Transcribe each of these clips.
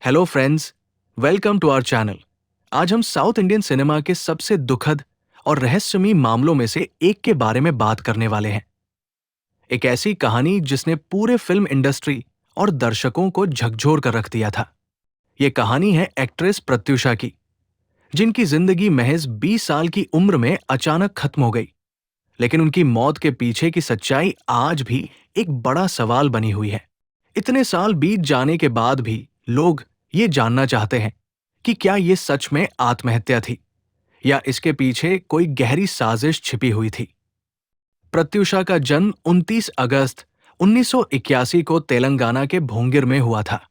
Hello friends, welcome to our channel. आज हम south Indian cinema के सबसे दुखद और रहस्यमयी मामलों में से एक के बारे में बात करने वाले हैं। एक ऐसी कहानी जिसने पूरे फिल्म इंडस्ट्री और दर्शकों को झकझोर कर रख दिया था। ये कहानी है एक्ट्रेस प्रत्युषा की, जिनकी जिंदगी महज 20 साल की उम्र में अचानक खत्म हो गई। लेकिन उनकी मौत के पीछे की सच्चाई आज भी एक बड़ा सवाल बनी हुई है। इतने साल बीत जाने के बाद भी लोग ये जानना चाहते हैं कि क्या ये सच में आत्महत्या थी या इसके पीछे कोई गहरी साजिश छिपी हुई थी। प्रत्युषा का जन्म 29 अगस्त 1981 को तेलंगाना के भोंगिर में हुआ था।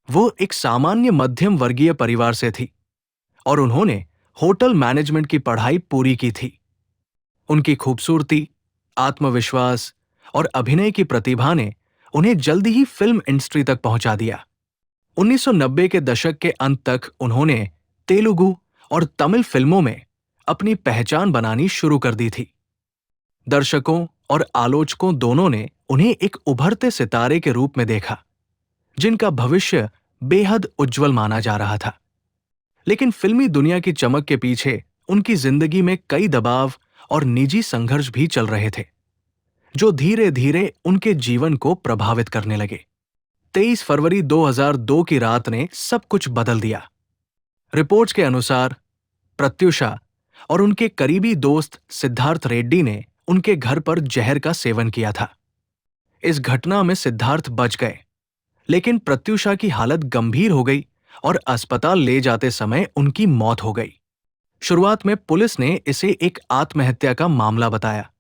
वो एक सामान्य मध्यम वर्गीय परिवार से थी और उन्होंने होटल मैनेजमेंट की पढ़ाई पूरी की थी। उनकी खूबसूरती, आत्मविश्वास और अभिनय की प्रतिभा ने उन्हें जल्दी ही फिल्म इंडस्ट्री तक पहुंचा दिया। 1990 के दशक के अंत तक उन्होंने तेलुगु और तमिल फिल्मों में अपनी पहचान बनानी शुरू कर दी थी। दर्शकों और आलोचकों दोनों ने उन्हें एक उभरते सितारे के रूप में देखा, जिनका भविष्य बेहद उज्जवल माना जा रहा था। लेकिन फिल्मी दुनिया की चमक के पीछे उनकी जिंदगी में कई दबाव और निजी संघर्ष भी चल रहे थे, जो धीरे धीरे उनके जीवन को प्रभावित करने लगे। 23 फरवरी 2002 की रात ने सब कुछ बदल दिया। रिपोर्ट्स के अनुसार प्रत्युषा और उनके करीबी दोस्त सिद्धार्थ रेड्डी ने उनके घर पर जहर का सेवन किया था। इस घटना में सिद्धार्थ बच गए, लेकिन प्रत्युषा की हालत गंभीर हो गई और अस्पताल ले जाते समय उनकी मौत हो गई। शुरुआत में पुलिस ने इसे एक आत्महत्या का मामला बताया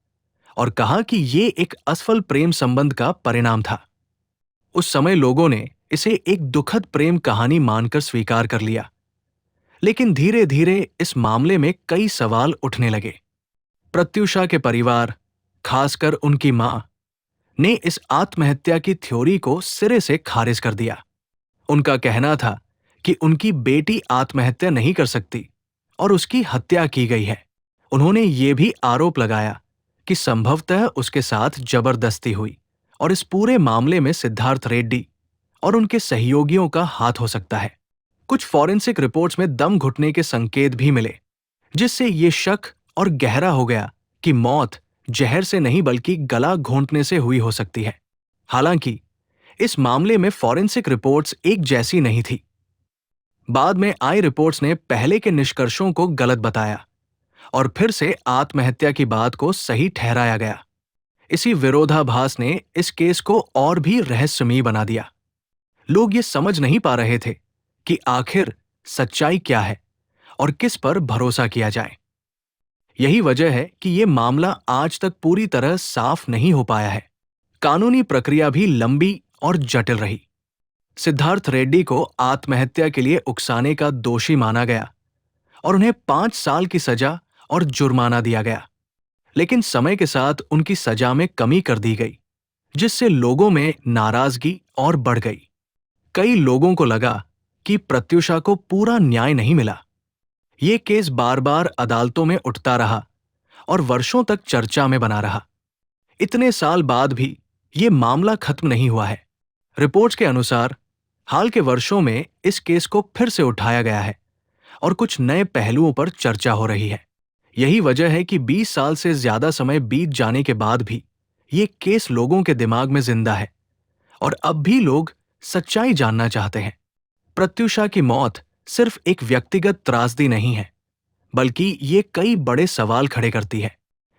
और कहा कि ये एक असफल प्रेम संबंध का परिणाम था। उस समय लोगों ने इसे एक दुखद प्रेम कहानी मानकर स्वीकार कर लिया। लेकिन धीरे धीरे इस मामले में कई सवाल उठने लगे। प्रत्युषा के परिवार, खासकर उनकी मां, ने इस आत्महत्या की थ्योरी को सिरे से खारिज कर दिया। उनका कहना था कि उनकी बेटी आत्महत्या नहीं कर सकती और उसकी हत्या की गई है। उन्होंने ये भी आरोप लगाया कि संभवतः उसके साथ जबरदस्ती हुई और इस पूरे मामले में सिद्धार्थ रेड्डी और उनके सहयोगियों का हाथ हो सकता है। कुछ फॉरेंसिक रिपोर्ट्स में दम घुटने के संकेत भी मिले, जिससे ये शक और गहरा हो गया कि मौत जहर से नहीं बल्कि गला घोंटने से हुई हो सकती है। हालांकि इस मामले में फॉरेंसिक रिपोर्ट्स एक जैसी नहीं थी। बाद में आई रिपोर्ट्स ने पहले के निष्कर्षों को गलत बताया और फिर से आत्महत्या की बात को सही ठहराया गया। इसी विरोधाभास ने इस केस को और भी रहस्यमयी बना दिया। लोग ये समझ नहीं पा रहे थे कि आखिर सच्चाई क्या है और किस पर भरोसा किया जाए। यही वजह है कि ये मामला आज तक पूरी तरह साफ नहीं हो पाया है। कानूनी प्रक्रिया भी लंबी और जटिल रही। सिद्धार्थ रेड्डी को आत्महत्या के लिए उकसाने का दोषी माना गया और उन्हें 5 साल की सजा और जुर्माना दिया गया। लेकिन समय के साथ उनकी सजा में कमी कर दी गई, जिससे लोगों में नाराजगी और बढ़ गई। कई लोगों को लगा कि प्रत्युषा को पूरा न्याय नहीं मिला। ये केस बार बार अदालतों में उठता रहा और वर्षों तक चर्चा में बना रहा। इतने साल बाद भी ये मामला खत्म नहीं हुआ है। रिपोर्ट्स के अनुसार हाल के वर्षों में इस केस को फिर से उठाया गया है और कुछ नए पहलुओं पर चर्चा हो रही है। यही वजह है कि 20 साल से ज्यादा समय बीत जाने के बाद भी ये केस लोगों के दिमाग में जिंदा है और अब भी लोग सच्चाई जानना चाहते हैं। प्रत्युषा की मौत सिर्फ एक व्यक्तिगत त्रासदी नहीं है, बल्कि ये कई बड़े सवाल खड़े करती है।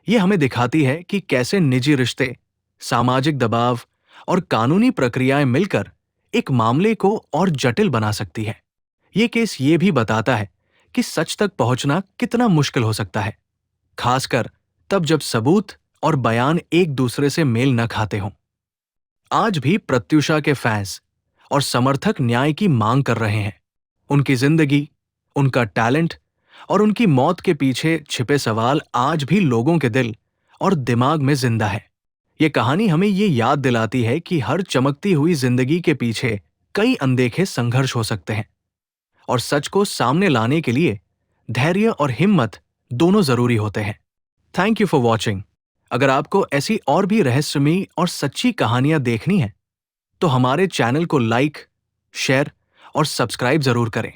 ये हमें दिखाती है कि कैसे निजी रिश्ते, सामाजिक दबाव और कानूनी प्रक्रियाएं मिलकर एक मामले को और जटिल बना सकती है। ये केस ये भी बताता है कि सच तक पहुंचना कितना मुश्किल हो सकता है, खासकर तब जब सबूत और बयान एक दूसरे से मेल न खाते हों। आज भी प्रत्युषा के फैंस और समर्थक न्याय की मांग कर रहे हैं। उनकी जिंदगी, उनका टैलेंट और उनकी मौत के पीछे छिपे सवाल आज भी लोगों के दिल और दिमाग में जिंदा है। ये कहानी हमें ये याद दिलाती है कि हर चमकती हुई जिंदगी के पीछे कई अनदेखे संघर्ष हो सकते हैं और सच को सामने लाने के लिए धैर्य और हिम्मत दोनों जरूरी होते हैं। Thank you for watching. अगर आपको ऐसी और भी रहस्यमयी और सच्ची कहानियां देखनी हैं, तो हमारे चैनल को लाइक, शेयर और सब्सक्राइब जरूर करें।